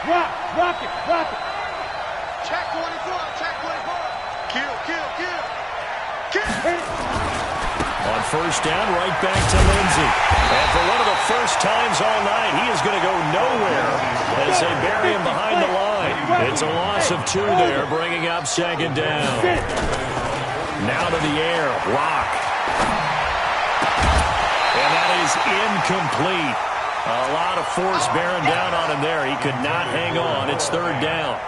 Rock it. Check 24. Kill. On first down, right back to Lindsey. And for one of the first times all night, he is going to go nowhere as they bury him behind the line. It's a loss of 2 there, bringing up second down. Now to the air, Rock. And that is incomplete. A lot of force bearing down on him there. He could not hang on. It's third down.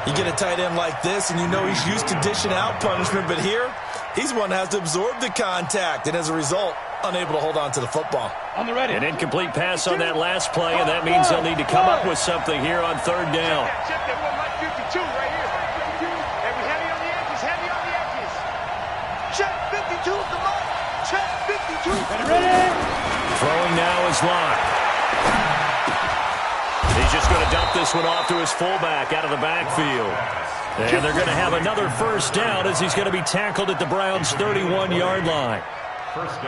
You get a tight end like this, and you know he's used to dishing out punishment, but here, he's one that has to absorb the contact, and as a result, unable to hold on to the football. On the ready. An incomplete pass on that last play, and that means they'll need to come up with something here on third down. Check that one, Mike 52 right here. Heavy on the edges. Check 52 at the mark. Check 52. Ready. Throwing now is Locke. He's just going to dump this one off to his fullback out of the backfield. And they're going to have another first down as he's going to be tackled at the Browns' 31-yard line.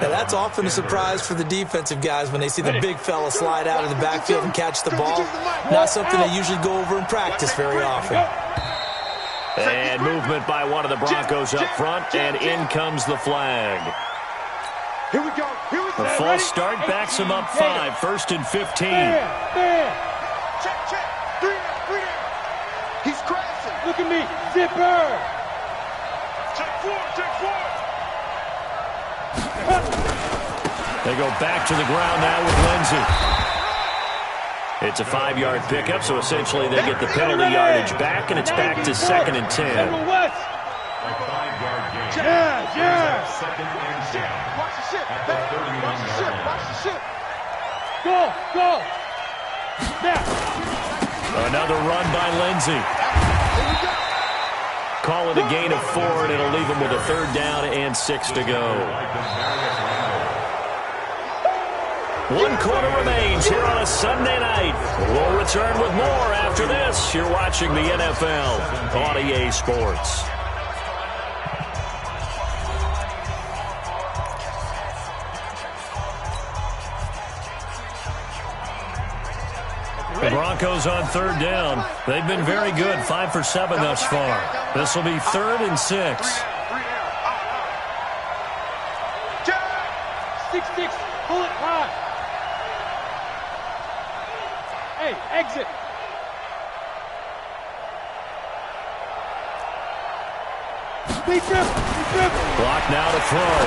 Now, that's often a surprise for the defensive guys when they see the big fella slide out of the backfield and catch the ball. Not something they usually go over in practice very often. And movement by one of the Broncos up front, and in comes the flag. Here we go. The false start backs him up 5, 1st and 15. Check. 3 down. He's crashing. Look at me. Zipper. Check 4. They go back to the ground now with Lindsey. It's a 5-yard pickup, so essentially they get the penalty yardage back, and it's back to 2nd and 10. Yeah. Watch the ship. Watch the ship. Go. Now. Another run by Lindsey. Call it a gain of 4, and it'll leave him with a third down and 6 to go. 1 quarter remains here on a Sunday night. We'll return with more after this. You're watching the NFL on EA Sports. The Broncos on third down. They've been very good, 5 for 7 thus far. This will be 3rd and 6. 6-6. Pull it high. Hey, exit. Big trip. Block now to throw.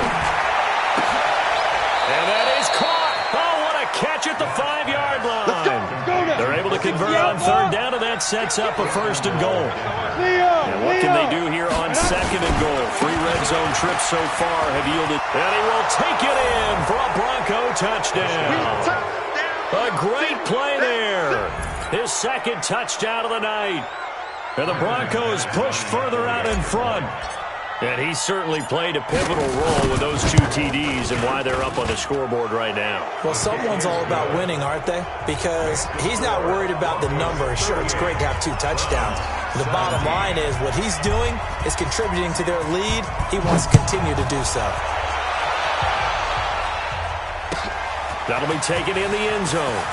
And that is caught. Oh, what a catch at the 5-yard line. They're able to convert on third down, and that sets up a 1st and goal. And what can they do here on 2nd and goal? 3 red zone trips so far have yielded. And he will take it in for a Bronco touchdown. A great play there. His 2nd touchdown of the night. And the Broncos push further out in front. And he certainly played a pivotal role with those 2 TDs and why they're up on the scoreboard right now. Well, someone's all about winning, aren't they? Because he's not worried about the number. Sure, it's great to have 2 touchdowns. The bottom line is what he's doing is contributing to their lead. He wants to continue to do so. That'll be taken in the end zone.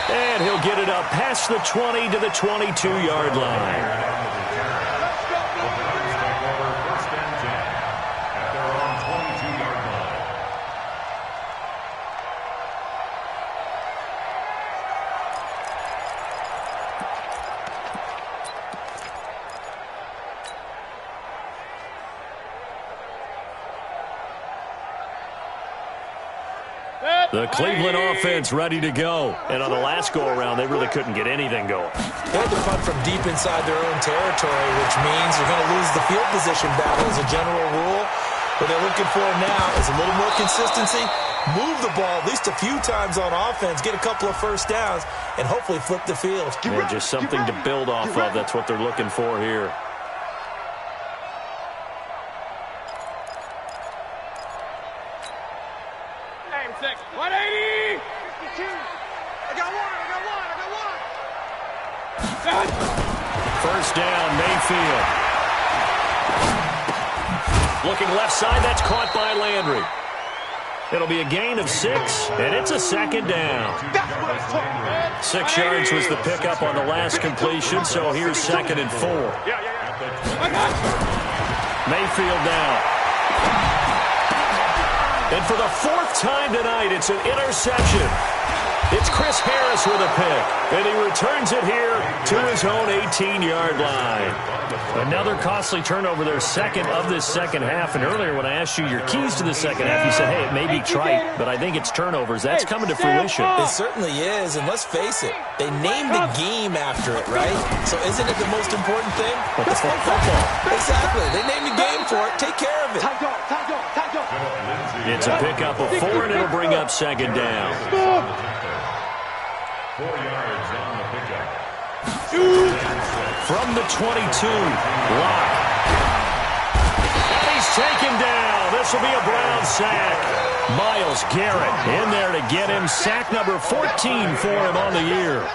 And he'll get it up past the 20 to the 22-yard line. The Cleveland offense ready to go. And on the last go-around, they really couldn't get anything going. They had to punt from deep inside their own territory, which means they're going to lose the field position battle as a general rule. What they're looking for now is a little more consistency, move the ball at least a few times on offense, get a couple of first downs, and hopefully flip the field. Yeah, just something to build off of. That's what they're looking for here. Six. 180. 52. I got one. First down, Mayfield. Looking left side, that's caught by Landry. It'll be a gain of 6, and it's a second down. 6 yards was the pickup on the last completion, so here's 2nd and 4. Mayfield down. And for the 4th time tonight, it's an interception. It's Chris Harris with a pick, and he returns it here to his own 18-yard line. Another costly turnover, their 2nd of this second half. And earlier when I asked you your keys to the second half, you said, hey, it may be trite, but I think it's turnovers. That's coming to fruition. It certainly is, and let's face it, they named the game after it, right? So isn't it the most important thing? But it's like football. Exactly. They named the game for it. Take care of it. It's a pickup of 4, and it'll bring up 2nd down. 4 yards on the pickup. From the 22, Locke. And he's taken down. This will be a Brown sack. Myles Garrett in there to get him. Sack number 14 for him on the year.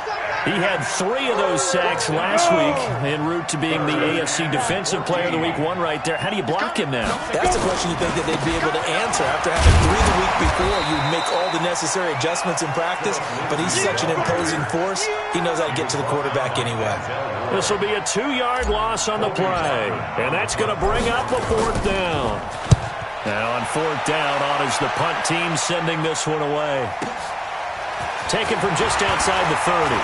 He had 3 of those sacks last week en route to being the AFC Defensive Player of the Week 1 right there. How do you block him now? That's the question you think that they'd be able to answer. After having 3 the week before, you'd make all the necessary adjustments in practice, but he's such an imposing force, he knows how to get to the quarterback anyway. This will be a 2-yard loss on the play, and that's going to bring up a 4th down. Now on 4th down, honors the punt team sending this one away. Taken from just outside the 30.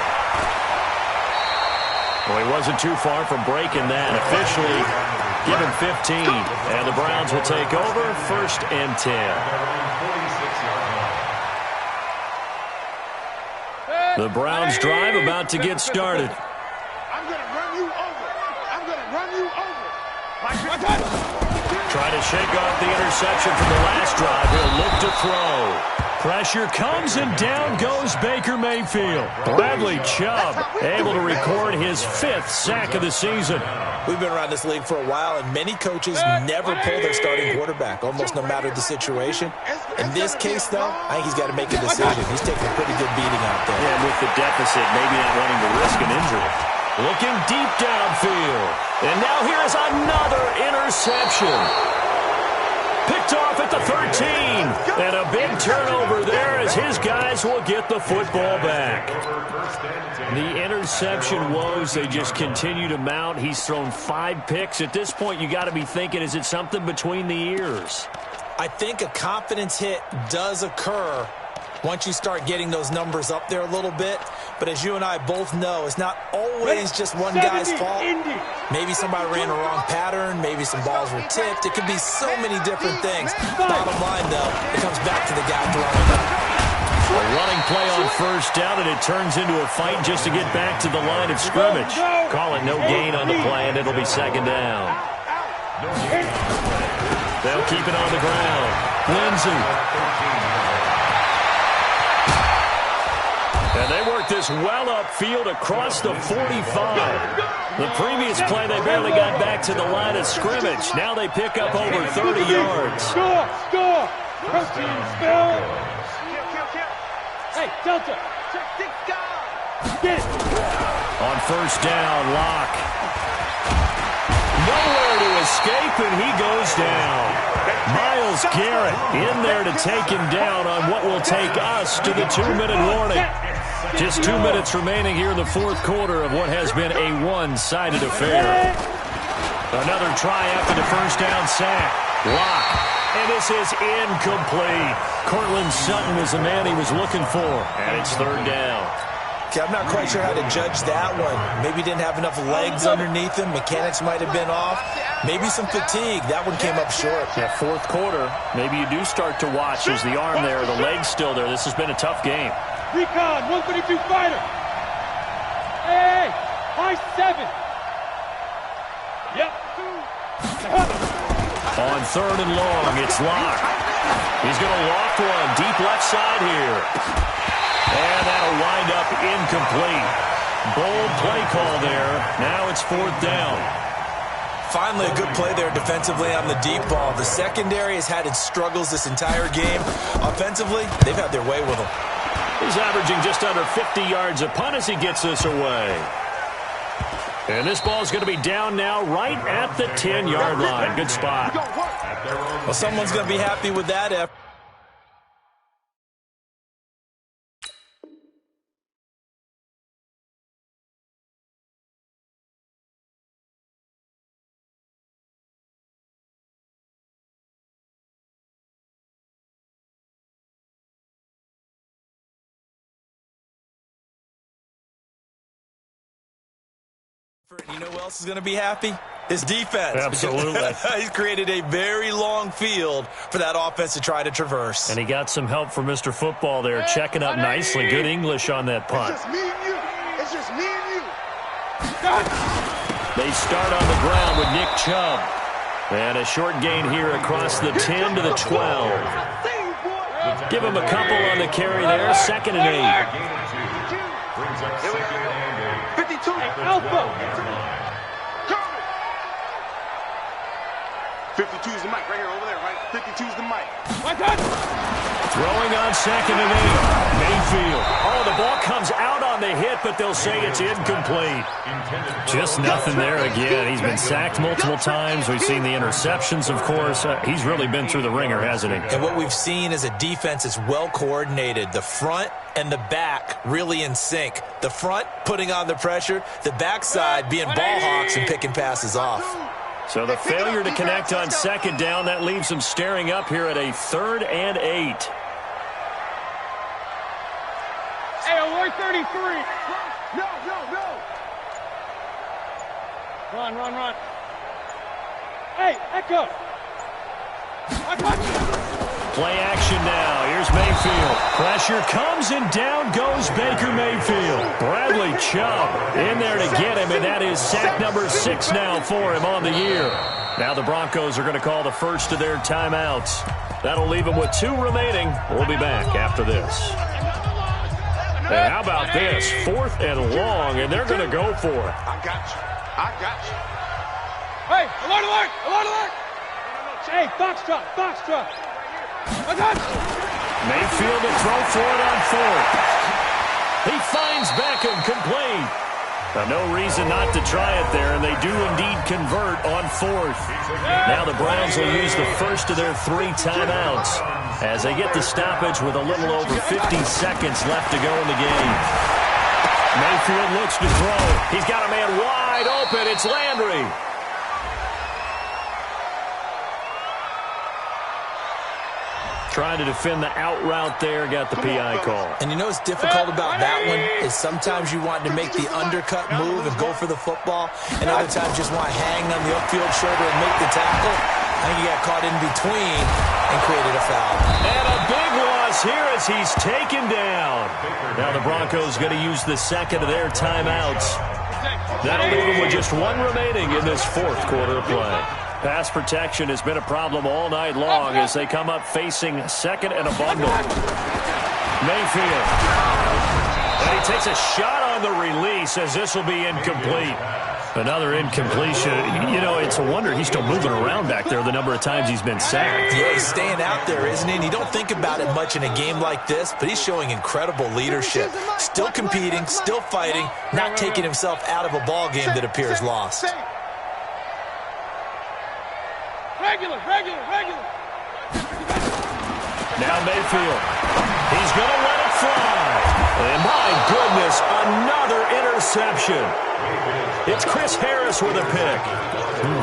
Well, he wasn't too far from breaking that. Officially given 15. And the Browns will take over 1st and 10. The Browns drive about to get started. I'm going to run you over. I'm going to run you over. Trying to shake off the interception from the last drive. He'll look to throw. Pressure comes, and down goes Baker Mayfield. Bradley Chubb able to record his 5th sack of the season. We've been around this league for a while, and many coaches never pull their starting quarterback, almost no matter the situation. In this case, though, I think he's got to make a decision. He's taking a pretty good beating out there. Yeah, with the deficit, maybe not wanting to risk an injury. Looking deep downfield. And now here is another interception. Picked off at the 13. And a big turnover there as his guys will get the football back. The interception woes, they just continue to mount. He's thrown 5 picks. At this point, you got to be thinking, is it something between the ears? I think a confidence hit does occur once you start getting those numbers up there a little bit. But as you and I both know, it's not always just one guy's fault. Maybe somebody ran a wrong pattern. Maybe some balls were tipped. It could be so many different things. Bottom line, though, it comes back to the guy throwing it. A running play on 1st down, and it turns into a fight just to get back to the line of scrimmage. Call it no gain on the play, and it'll be 2nd down. They'll keep it on the ground. Lindsey. And they work this well upfield across the 45. The previous play, they barely got back to the line of scrimmage. Now they pick up over 30 yards. Score! Protein spell! Hey, Delta! Get it! On 1st down, Locke. Nowhere to escape, and he goes down. Myles Garrett in there to take him down on what will take us to the 2-minute warning. Just 2 minutes remaining here in the 4th quarter of what has been a one-sided affair. Another try after the 1st down sack. Locke. And this is incomplete. Cortland Sutton was the man he was looking for. And it's 3rd down. Okay, I'm not quite sure how to judge that one. Maybe didn't have enough legs underneath him. Mechanics might have been off. Maybe some fatigue. That one came up short. Yeah, 4th quarter. Maybe you do start to watch as the arm there, the leg's still there. This has been a tough game. Recon, 152 fighter. Hey, high 7. Yep. On 3rd and long, it's Locke. He's going to loft one deep left side here. And that'll wind up incomplete. Bold play call there. Now it's 4th down. Finally, a good play there defensively on the deep ball. The secondary has had its struggles this entire game. Offensively, they've had their way with him. He's averaging just under 50 yards a punt as he gets this away. And this ball is going to be down now right at the 10-yard line. Good spot. Well, someone's going to be happy with that effort. You know who else is going to be happy? His defense. Absolutely. He's created a very long field for that offense to try to traverse. And he got some help from Mr. Football there, checking up nicely. Good English on that punt. It's just me and you. It's just me and you. They start on the ground with Nick Chubb. And a short gain here across the 10 to the 12. Give him a couple on the carry there. 2nd and 8. 52. Alpha. 52 is the mic right here, over there, right? 52 is the mic. My God. Throwing on 2nd and 8. Mayfield. Oh, the ball comes out on the hit, but they'll say it's incomplete. Just nothing there again. He's been sacked multiple times. We've seen the interceptions, of course. He's really been through the ringer, hasn't he? And what we've seen is a defense that's well coordinated. The front and the back really in sync. The front putting on the pressure, the backside being ball hawks and picking passes off. So the failure to connect on 2nd down, that leaves them staring up here at a 3rd and 8. Hey, alert 33. No. Run. Hey, Echo. I got you. Play action now. Here's Mayfield. Pressure comes and down goes Baker Mayfield. Bradley Chubb in there to get him, and that is sack number 6 now for him on the year. Now the Broncos are going to call the first of their timeouts. That'll leave them with 2 remaining. We'll be back after this. And how about this? 4th and long, and they're going to go for it. I got you. Hey, alert. Hey, Foxtrot. I got you. Mayfield to throw for it on 4th. He finds Beckham complete. No reason not to try it there, and they do indeed convert on 4th. Now the Browns will use the first of their 3 timeouts as they get the stoppage with a little over 50 seconds left to go in the game. Mayfield looks to throw. He's got a man wide open. It's Landry. Trying to defend the out route there, got the PI call. And you know what's difficult about that one is sometimes you want to make the undercut move and go for the football, and other times just want to hang on the upfield shoulder and make the tackle. I think he got caught in between and created a foul. And a big loss here as he's taken down. Now the Broncos going to use the 2nd of their timeouts. That'll leave them with just 1 remaining in this 4th quarter of play. Pass protection has been a problem all night long as they come up facing 2nd and a bundle. Mayfield. And he takes a shot on the release as this will be incomplete. Another incompletion. You know, it's a wonder he's still moving around back there the number of times he's been sacked. Yeah, he's staying out there, isn't he? And you don't think about it much in a game like this, but he's showing incredible leadership. Still competing, still fighting, not taking himself out of a ball game that appears lost. Regular. Now Mayfield. He's going to let it fly. And my goodness, another interception. It's Chris Harris with a pick.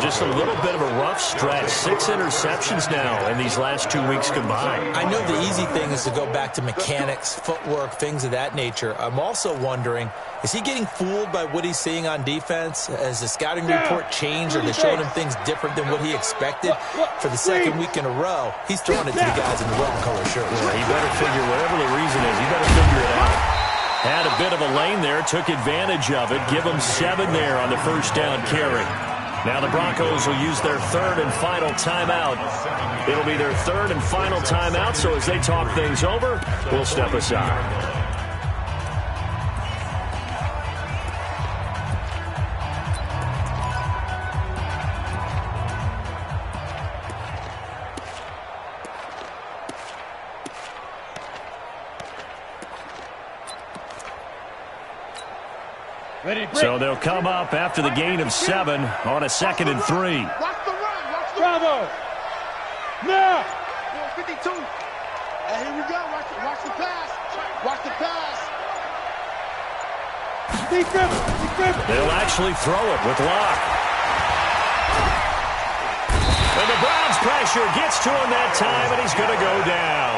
Just a little bit of a rough stretch. 6 interceptions now in these last 2 weeks combined. I know the easy thing is to go back to mechanics, footwork, things of that nature. I'm also wondering, is he getting fooled by what he's seeing on defense? Has the scouting report changed? Are they showing him things different than what he expected? For the 2nd week in a row, he's throwing it to the guys in the wrong color shirt. Yeah, he better figure, whatever the reason is, he better figure it out. Had a bit of a lane there, took advantage of it. Give him 7 there on the first down carry. Now the Broncos will use their 3rd and final timeout. It'll be their 3rd and final timeout, so as they talk things over, we'll step aside. So they'll come up after the gain of 7 on a 2nd and 3. Watch the run. Bravo. Now. 52. And here we go. Watch the pass. Watch the pass. They'll actually throw it with Locke. And the Browns pressure gets to him that time, and he's going to go down.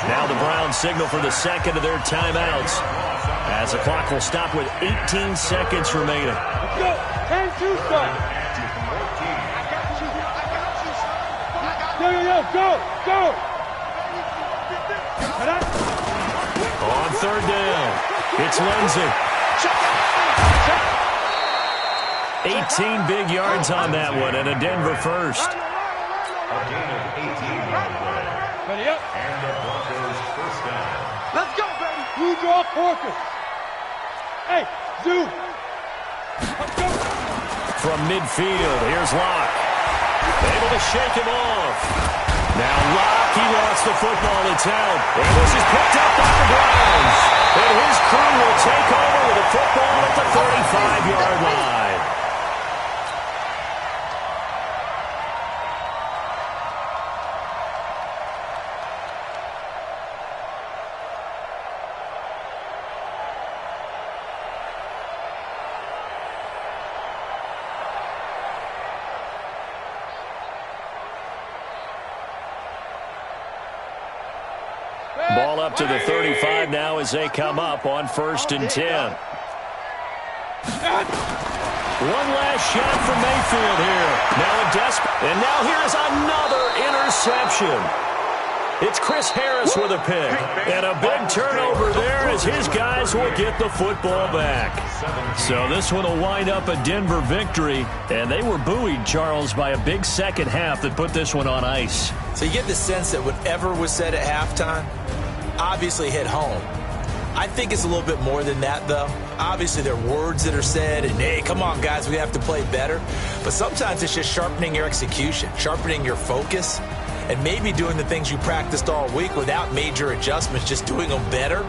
Now the Browns signal for the 2nd of their timeouts. As the clock will stop with 18 seconds remaining. Let's go. 10-2, son. Yo, go. On third down, it's Lindsey. 18 big yards on that one, and a Denver first. A gain of 18 on play. Ready up. And the Broncos first down. Let's go, baby. Blue draw focus. Hey, Zoo. Let's go. From midfield, here's Locke. Able to shake him off. Now Locke, he lost the football. It's out. And this is picked up by the Browns. And his crew will take over with a football at the 35-yard line. Ball up to the 35 now as they come up on 1st and 10. One last shot from Mayfield here. Now a and now here is another interception. It's Chris Harris with a pick. And a big turnover there as his guys will get the football back. So this one will wind up a Denver victory. And they were buoyed, Charles, by a big second half that put this one on ice. So you get the sense that whatever was said at halftime obviously hit home. I think it's a little bit more than that, though. Obviously, there are words that are said, and, hey, come on, guys, we have to play better. But sometimes it's just sharpening your execution, sharpening your focus, and maybe doing the things you practiced all week without major adjustments, just doing them better,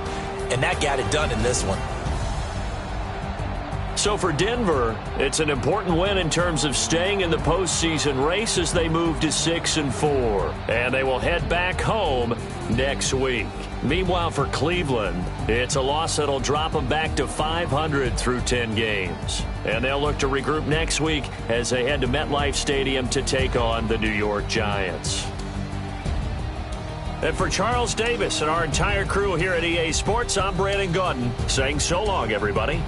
and that got it done in this one. So for Denver, it's an important win in terms of staying in the postseason race as they move to 6-4. And they will head back home next week. Meanwhile, for Cleveland, it's a loss that'll drop them back to 500 through 10 games. And they'll look to regroup next week as they head to MetLife Stadium to take on the New York Giants. And for Charles Davis and our entire crew here at EA Sports, I'm Brandon Gaudin saying so long, everybody.